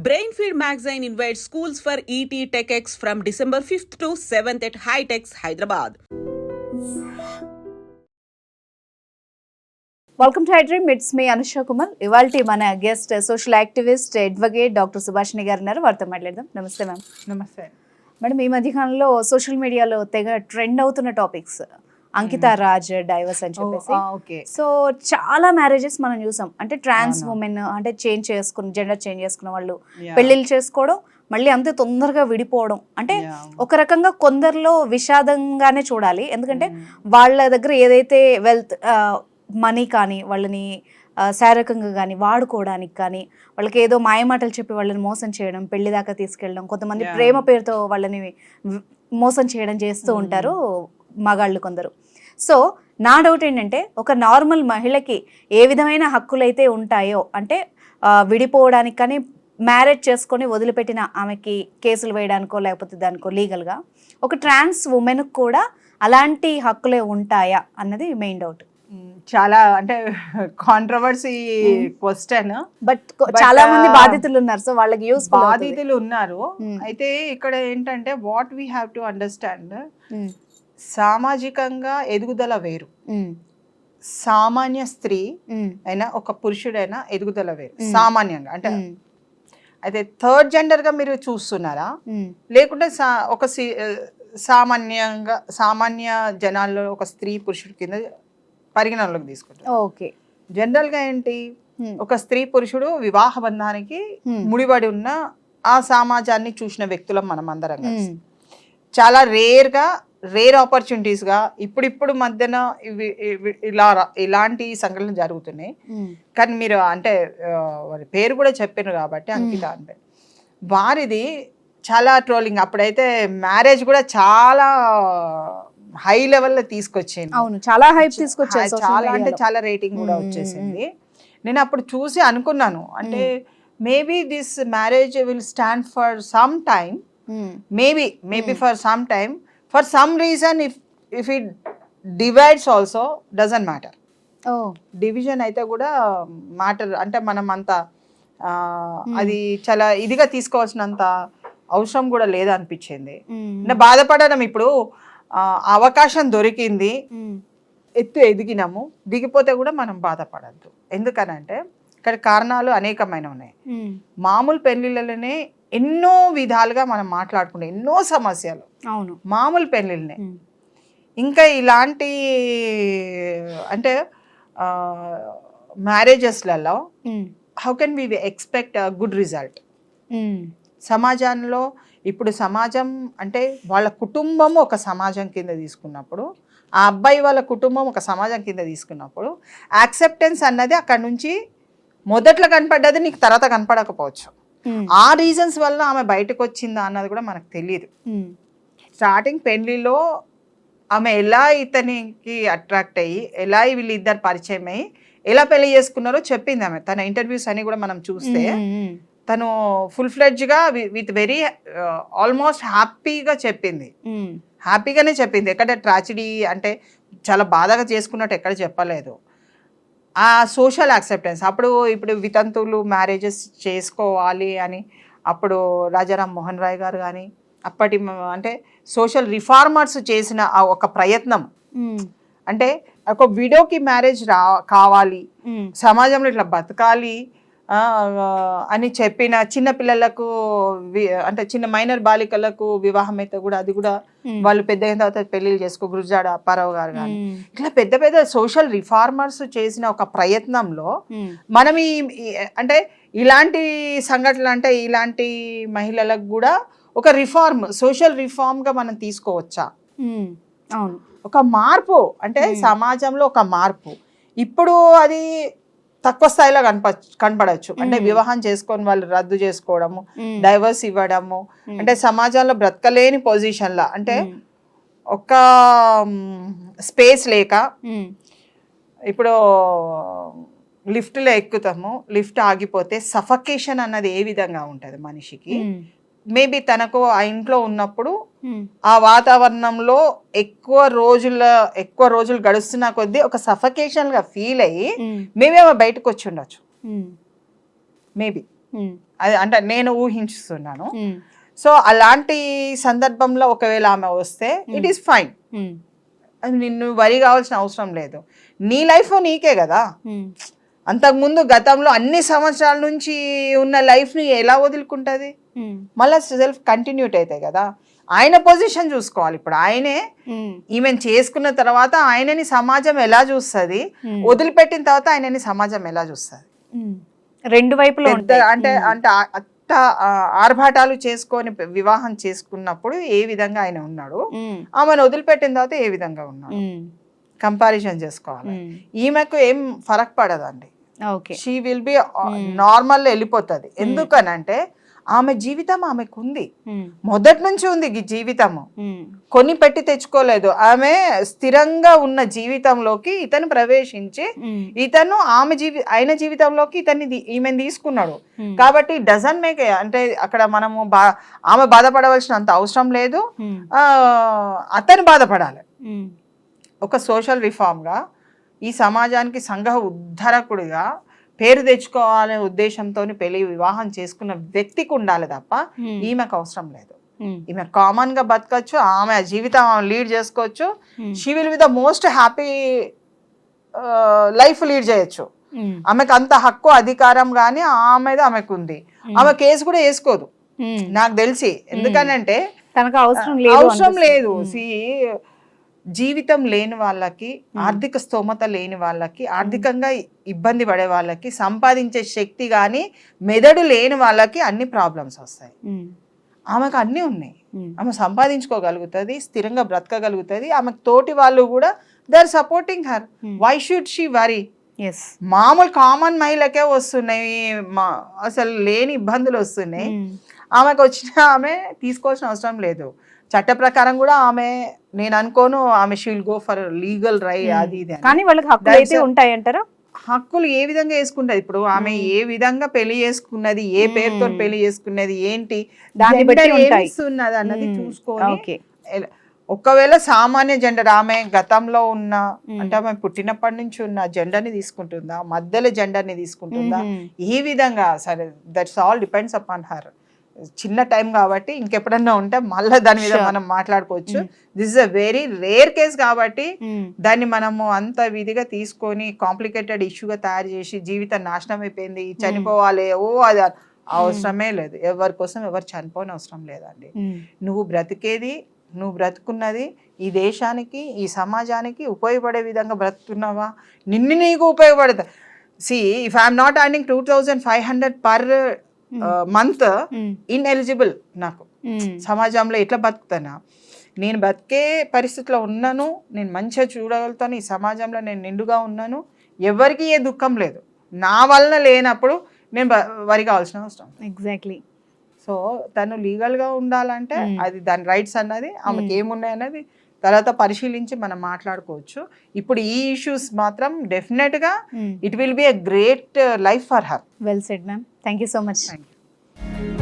Brainfeed magazine invites schools for ET TechX from December 5th to 7th at High-Techs, Hyderabad. Welcome to iDream. It's me Anusha Kumar. ఇవాల్టి మన guest social activist, advocate doctor Subhashini గారు ఉన్నారు. వారితో మాట్లాడదాం. నమస్తే ma'am. నమస్తే madam, ఈ మధ్యకాలంలో సోషల్ మీడియాలో తెగ ట్రెండ్ అవుతున్న టాపిక్స్ అంకిత రాజ్ డైవర్స్ అని చెప్పేసి. సో చాలా మ్యారేజెస్ మనం చూసాం. అంటే ట్రాన్స్ ఉమెన్ అంటే జెండర్ చేంజ్ చేసుకున్న వాళ్ళు పెళ్లిళ్ళు చేసుకోవడం, మళ్ళీ అంతే తొందరగా విడిపోవడం. అంటే ఒక రకంగా కొందరిలో విషాదంగానే చూడాలి. ఎందుకంటే వాళ్ళ దగ్గర ఏదైతే వెల్త్, మనీ కానీ వాళ్ళని శారీరకంగా కానీ వాడుకోవడానికి కానీ, వాళ్ళకి ఏదో మాయమాటలు చెప్పి వాళ్ళని మోసం చేయడం, పెళ్లి దాకా తీసుకెళ్ళడం, కొంతమంది ప్రేమ పేరుతో వాళ్ళని మోసం చేయడం చేస్తూ ఉంటారు మగాళ్ళు కొందరు. సో నా డౌట్ ఏంటంటే, ఒక నార్మల్ మహిళకి ఏ విధమైన హక్కులైతే ఉంటాయో, అంటే విడిపోవడానికి కానీ మ్యారేజ్ చేసుకొని వదిలిపెట్టిన ఆమెకి కేసులు వేయడానికో లేకపోతే దానికో లీగల్గా, ఒక ట్రాన్స్ ఉమెన్కి కూడా అలాంటి హక్కులే ఉంటాయా అన్నది మెయిన్ డౌట్. చాలా అంటే కాంట్రవర్సీ క్వశ్చన్. బట్ చాలా మంది బాధితులు ఉన్నారు. సో వాళ్ళకి యూస్ బాధితులు ఉన్నారు. అయితే ఇక్కడ ఏంటంటే what we have to understand, సామాజికంగా ఎదుగుదల వేరు, సామాన్య స్త్రీ అయినా ఒక పురుషుడైనా ఎదుగుదల వేరు సామాన్యంగా. అంటే అయితే థర్డ్ జెండర్ గా మీరు చూస్తున్నారా, లేకుంటే ఒక సామాన్య జనాల్లో ఒక స్త్రీ పురుషుడి కింద పరిగణనలోకి తీసుకుంటారు. ఓకే. జనరల్ గా ఏంటి, ఒక స్త్రీ పురుషుడు వివాహ బంధానికి ముడిపడి ఉన్న ఆ సమాజాన్ని చూసిన వ్యక్తులం మనం అందరం కలిసి. చాలా రేర్ ఆపర్చునిటీస్ గా ఇప్పుడిప్పుడు మధ్యన ఇలాంటి సంఘటనలు జరుగుతున్నాయి. కానీ మీరు అంటే వారి పేరు కూడా చెప్పారు కాబట్టి, అంకిత అంటే వారిది చాలా ట్రోలింగ్. అప్పుడైతే మ్యారేజ్ కూడా చాలా హై లెవెల్లో తీసుకొచ్చింది. అవును, చాలా హైప్ తీసుకొచ్చారు. చాలా అంటే చాలా రేటింగ్ కూడా వచ్చేసింది. నేను అప్పుడు చూసి అనుకున్నాను, అంటే maybe this marriage will stand for some time, maybe for some time, for some reason if it divides also doesn't matter. Division అయితే కూడా మ్యాటర్, అంటే మనం అంత అది చాలా ఇదిగా తీసుకోవాల్సినంత అవసరం కూడా లేదనిపించింది. అంటే బాధపడడం, ఇప్పుడు అవకాశం దొరికింది, ఎదిగినాము, దిగిపోతే కూడా మనం బాధపడద్దు. ఎందుకనంటే ఇక్కడ కారణాలు అనేకమైన ఉన్నాయి. మామూలు పెళ్లిళ్ళనే ఎన్నో విధాలుగా మనం మాట్లాడుకుంటే ఎన్నో సమస్యలు. అవును, మామూలు పెళ్లిళ్ళనే ఇంకా ఇలాంటి అంటే మ్యారేజెస్లలో how can we expect good result? సమాజంలో ఇప్పుడు సమాజం అంటే వాళ్ళ కుటుంబం ఒక సమాజం కింద తీసుకున్నప్పుడు, ఆ అబ్బాయి వాళ్ళ కుటుంబం ఒక సమాజం కింద తీసుకున్నప్పుడు, యాక్సెప్టెన్స్ అన్నది అక్కడ నుంచి మొదట్లో కనపడ్డది నీకు తర్వాత కనపడకపోవచ్చు. ఆ రీజన్స్ వల్ల ఆమె బయటకు వచ్చిందా అన్నది కూడా మనకు తెలియదు. స్టార్టింగ్ పెళ్లిలో ఆమె ఎలా ఇతనికి అట్రాక్ట్ అయ్యి, ఎలా వీళ్ళిద్దరు పరిచయం అయ్యి ఎలా పెళ్లి చేసుకున్నారో చెప్పింది ఆమె. తన ఇంటర్వ్యూస్ అని కూడా మనం చూస్తే తను ఫుల్ ఫ్లెడ్జ్గా విత్ వెరీ ఆల్మోస్ట్ హ్యాపీగా చెప్పింది. హ్యాపీగానే చెప్పింది. ఎక్కడ ట్రాజిడీ అంటే చాలా బాధగా చేసుకున్నట్టు ఎక్కడ చెప్పలేదు. ఆ సోషల్ యాక్సెప్టెన్స్, ఇప్పుడు వితంతువులు మ్యారేజెస్ చేసుకోవాలి అని అప్పుడు రాజారాం మోహన్ రాయ్ గారు కానీ అప్పటి అంటే సోషల్ రిఫార్మర్స్ చేసిన ఆ ఒక ప్రయత్నం, అంటే ఒక విడోకి మ్యారేజ్ కావాలి, సమాజంలో ఇట్లా బతకాలి అని చెప్పిన చిన్న పిల్లలకు, అంటే చిన్న మైనర్ బాలికలకు వివాహం అయితే కూడా అది కూడా వాళ్ళు పెద్ద అయిన తర్వాత పెళ్లిళ్ళు చేసుకో, గురుజాడ అప్పారావు గారు కానీ ఇట్లా పెద్ద పెద్ద సోషల్ రిఫార్మర్స్ చేసిన ఒక ప్రయత్నంలో మనం అంటే ఇలాంటి సంఘటనలు, అంటే ఇలాంటి మహిళలకు కూడా ఒక రిఫార్మ్, సోషల్ రిఫార్మ్ గా మనం తీసుకోవచ్చా? అవును, ఒక మార్పు, అంటే సమాజంలో ఒక మార్పు. ఇప్పుడు అది తక్కువ స్థాయిలో కనపడవచ్చు. అంటే వివాహం చేసుకొని వాళ్ళు రద్దు చేసుకోవడము, డైవర్స్ ఇవ్వడము, అంటే సమాజంలో బ్రతకలేని పొజిషన్లో, అంటే ఒక స్పేస్ లేక, ఇప్పుడు లిఫ్ట్లో ఎక్కుతాము, లిఫ్ట్ ఆగిపోతే సఫకేషన్ అన్నది ఏ విధంగా ఉంటుంది మనిషికి, మేబీ తనకు ఆ ఇంట్లో ఉన్నప్పుడు ఆ వాతావరణంలో ఎక్కువ రోజులు గడుస్తున్న కొద్దీ ఒక సఫకేషన్ గా ఫీల్ అయ్యి మేబీ ఆమె బయటకు వచ్చి ఉండొచ్చు. మేబీ అది అంటే నేను ఊహించుతున్నాను. సో అలాంటి సందర్భంలో ఒకవేళ ఆమె వస్తే ఇట్ ఈస్ ఫైన్, నిన్ను వరి కావాల్సిన అవసరం లేదు. నీ లైఫ్ నీకే కదా. అంతకుముందు గతంలో అన్ని సంవత్సరాల నుంచి ఉన్న లైఫ్ని ఎలా వదులుకుంటుంది? మళ్ళీ సెల్ఫ్ కంటిన్యూట్ అవుతాయి కదా. ఆయన పొజిషన్ చూసుకోవాలి. ఇప్పుడు ఆయనే ఈమెను చేసుకున్న తర్వాత ఆయనని సమాజం ఎలా చూస్తుంది, వదిలిపెట్టిన తర్వాత ఆయనని సమాజం ఎలా చూస్తుంది? రెండు వైపులో అంటే అంటే ఆర్భాటాలు చేసుకొని వివాహం చేసుకున్నప్పుడు ఏ విధంగా ఆయన ఉన్నాడు, ఆమెను వదిలిపెట్టిన తర్వాత ఏ విధంగా ఉన్నాడు, కంపారిజన్ చేసుకోవాలి. ఈమెకు ఏం ఫరక్ పడదండి. షీ విల్ బి నార్మల్ వెళ్ళిపోతుంది. ఎందుకనంటే ఆమె జీవితం ఆమెకు ఉంది, మొదటి నుంచి ఉంది జీవితము, కొని పెట్టి తెచ్చుకోలేదు. ఆమె స్థిరంగా ఉన్న జీవితంలోకి ఇతను ప్రవేశించి ఇతను ఆయన జీవితంలోకి ఈమెను తీసుకున్నాడు. కాబట్టి డజన్ మేక్, అంటే అక్కడ మనము ఆమె బాధపడవలసినంత అవసరం లేదు, అతను బాధపడాలి. ఒక సోషల్ రిఫార్మ్గా ఈ సమాజానికి సంఘ ఉద్ధరకుడిగా పేరు తెచ్చుకోవాలనే ఉద్దేశంతో వివాహం చేసుకున్న వ్యక్తికి ఉండాలి తప్ప ఈమెకు అవసరం లేదు. ఈమె కామన్ గా బతకచ్చు, ఆమె జీవితం లీడ్ చేసుకోవచ్చు. She will be the most happy life lead చేయొచ్చు. ఆమెకు అంత హక్కు అధికారం కానీ ఆమెకు ఉంది. ఆమె కేసు కూడా వేసుకోదు నాకు తెలిసి. ఎందుకనంటే తనకు అవసరం లేదు. జీవితం లేని వాళ్ళకి, ఆర్థిక స్తోమత లేని వాళ్ళకి, ఆర్థికంగా ఇబ్బంది పడే వాళ్ళకి, సంపాదించే శక్తి కానీ మెదడు లేని వాళ్ళకి అన్ని ప్రాబ్లమ్స్ వస్తాయి. ఆమెకు అన్నీ ఉన్నాయి. ఆమె సంపాదించుకోగలుగుతుంది, స్థిరంగా బ్రతకగలుగుతుంది. ఆమెకు తోటి వాళ్ళు కూడా they are supporting her. Why should she worry? మామూలు కామన్ మహిళకే వస్తున్నాయి, అసలు లేని ఇబ్బందులు వస్తున్నాయి. ఆమెకు వచ్చిన ఆమె తీసుకోవాల్సిన అవసరం లేదు. చట్ట ప్రకారం కూడా ఆమె, నేను అనుకోను ఆమె she'll go for legal right అది ఇది. కానీ వాళ్ళకి హక్కులు అయితే ఉంటాయంటారా? హక్కులు ఏ విధంగా వేసుకుంటది? ఇప్పుడు ఆమె ఏ విధంగా పెళ్లి చేసుకున్నది, ఏ పేరుతో పెళ్లి చేసుకున్నది, ఏంటి దాన్ని బట్టి ఉన్నది అన్నది చూసుకొని, ఒకవేళ సామాన్య జెండర్ ఆమె గతంలో ఉన్న, అంటే ఆమె పుట్టినప్పటి నుంచి ఉన్న జెండర్ని తీసుకుంటుందా, మధ్యలో జెండర్ని తీసుకుంటుందా, ఏ విధంగా, సరే that's all depends upon her. చిన్న టైం కాబట్టి ఇంకెప్పుడన్నా ఉంటే మళ్ళీ దాని మీద మనం మాట్లాడుకోవచ్చు. This is a very rare case కాబట్టి దాన్ని మనము అంత విధిగా తీసుకొని కాంప్లికేటెడ్ ఇష్యూగా తయారు చేసి జీవితం నాశనం అయిపోయింది, చనిపోవాలి, అది అవసరమే లేదు. ఎవరి కోసం ఎవరు చనిపోని అవసరం లేదండి. నువ్వు బ్రతికేది, నువ్వు బ్రతుకున్నది ఈ దేశానికి, ఈ సమాజానికి ఉపయోగపడే విధంగా బ్రతుకున్నావా, నిన్ను నీకు ఉపయోగపడతా. If I'm not earning 2500 per month, ineligible. నాకు సమాజంలో ఎట్లా బతుకుతానా? నేను బతికే పరిస్థితిలో ఉన్నాను, నేను మంచిగా చూడగలుగుతాను, ఈ సమాజంలో నేను నిండుగా ఉన్నాను, ఎవరికి ఏ దుఃఖం లేదు. నా వలన లేనప్పుడు నేను వరి కావాల్సిన అవసరం. ఎగ్జాక్ట్లీ. సో తను లీగల్గా ఉండాలంటే అది దాని రైట్స్ అన్నది ఆమెకి ఏమున్నాయి అన్నది తర్వాత పరిశీలించి మనం మాట్లాడుకోవచ్చు. ఇప్పుడు ఈ ఇష్యూస్ మాత్రం డెఫినెట్గా it will be a great life for her. Well said ma'am. Thank you so much. Thank you.